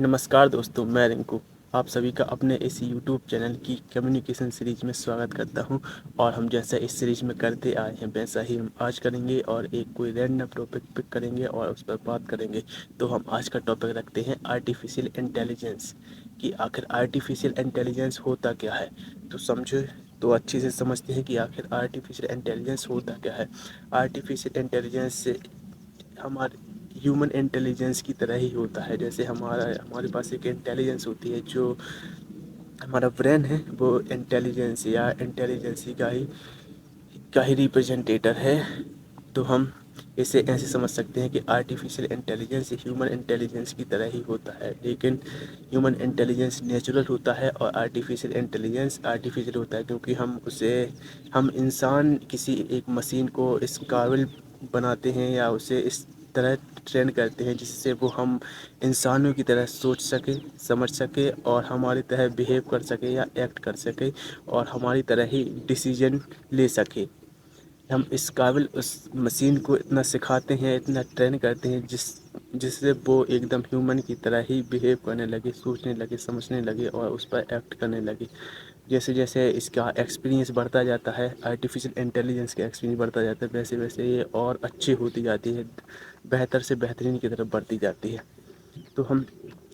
नमस्कार दोस्तों, मैं रिंकू आप सभी का अपने इस यूट्यूब चैनल की कम्युनिकेशन सीरीज में स्वागत करता हूं। और हम जैसा इस सीरीज में करते आए हैं वैसा ही हम आज करेंगे और एक कोई रैंडम टॉपिक पिक करेंगे और उस पर बात करेंगे। तो हम आज का टॉपिक रखते हैं आर्टिफिशियल इंटेलिजेंस कि आखिर आर्टिफिशियल इंटेलिजेंस होता क्या है। तो समझो, तो अच्छे से समझते हैं कि आखिर आर्टिफिशियल इंटेलिजेंस होता क्या है। आर्टिफिशियल इंटेलिजेंस से हमारे ह्यूमन इंटेलिजेंस की तरह ही होता है। जैसे हमारे पास एक इंटेलिजेंस होती है, जो हमारा ब्रेन है वो इंटेलिजेंस या इंटेलिजेंसी का ही रिप्रेजेंटेटर है। तो हम इसे ऐसे समझ सकते हैं कि आर्टिफिशियल इंटेलिजेंस ह्यूमन इंटेलिजेंस की तरह ही होता है, लेकिन ह्यूमन इंटेलिजेंस नेचुरल होता है और आर्टिफिशियल इंटेलिजेंस आर्टिफिशियल होता है, क्योंकि हम इंसान किसी एक मशीन को इस काबिल बनाते हैं या उसे इस तरह ट्रेन करते हैं जिससे वो हम इंसानों की तरह सोच सके, समझ सके और हमारी तरह बिहेव कर सके या एक्ट कर सके और हमारी तरह ही डिसीजन ले सके। हम इस काबिल उस मशीन को इतना सिखाते हैं, इतना ट्रेन करते हैं जिससे वो एकदम ह्यूमन की तरह ही बिहेव करने लगे, सोचने लगे, समझने लगे और उस पर एक्ट करने लगे। जैसे जैसे इसका एक्सपीरियंस बढ़ता जाता है, आर्टिफिशियल इंटेलिजेंस का एक्सपीरियंस बढ़ता जाता है, वैसे वैसे ये और अच्छी होती जाती है, बेहतर से बेहतरीन की तरफ बढ़ती जाती है। तो हम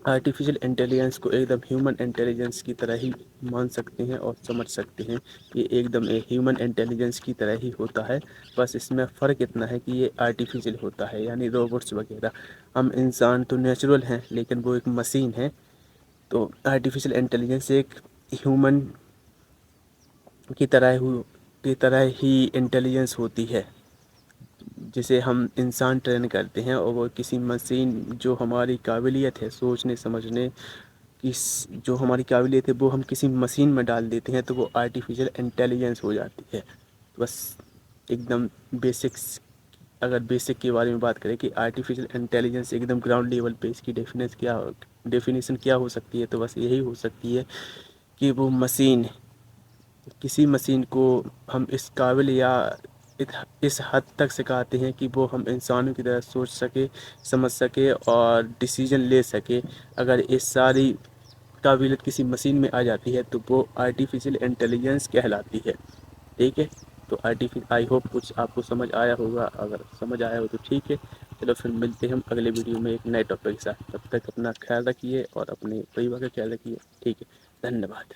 आर्टिफिशियल इंटेलिजेंस को एकदम ह्यूमन इंटेलिजेंस की तरह ही मान सकते हैं और समझ सकते हैं। ये एकदम एक ह्यूमन इंटेलिजेंस की तरह ही होता है, बस इसमें फ़र्क इतना है कि ये आर्टिफिशियल होता है, यानी रोबोट्स वगैरह। हम इंसान तो नेचुरल हैं, लेकिन वो एक मशीन है। तो आर्टिफिशियल इंटेलिजेंस एक ह्यूमन की तरह ही इंटेलिजेंस होती है, जिसे हम इंसान ट्रेन करते हैं और वो किसी मशीन, जो हमारी काबिलियत है सोचने समझने की, जो हमारी काबिलियत है वो हम किसी मशीन में डाल देते हैं तो वो आर्टिफिशियल इंटेलिजेंस हो जाती है। तो बस एकदम बेसिक्स, अगर बेसिक के बारे में बात करें कि आर्टिफिशियल इंटेलिजेंस एकदम ग्राउंड लेवल पे इसकी डेफिनेशन क्या हो सकती है, तो बस यही हो सकती है कि वो मशीन, किसी मशीन को हम इस काबिल या इस हद तक सिखाते हैं कि वो हम इंसानों की तरह सोच सके, समझ सके और डिसीजन ले सके। अगर इस सारी काबिलियत किसी मशीन में आ जाती है तो वो आर्टिफिशियल इंटेलिजेंस कहलाती है। ठीक है, तो आई होप कुछ आपको समझ आया होगा। अगर समझ आया हो तो ठीक है, चलो फिर मिलते हैं हम अगले वीडियो में एक नए टॉपिक के साथ। तब तक अपना ख्याल रखिए और अपने परिवार का ख्याल रखिए। ठीक है, धन्यवाद।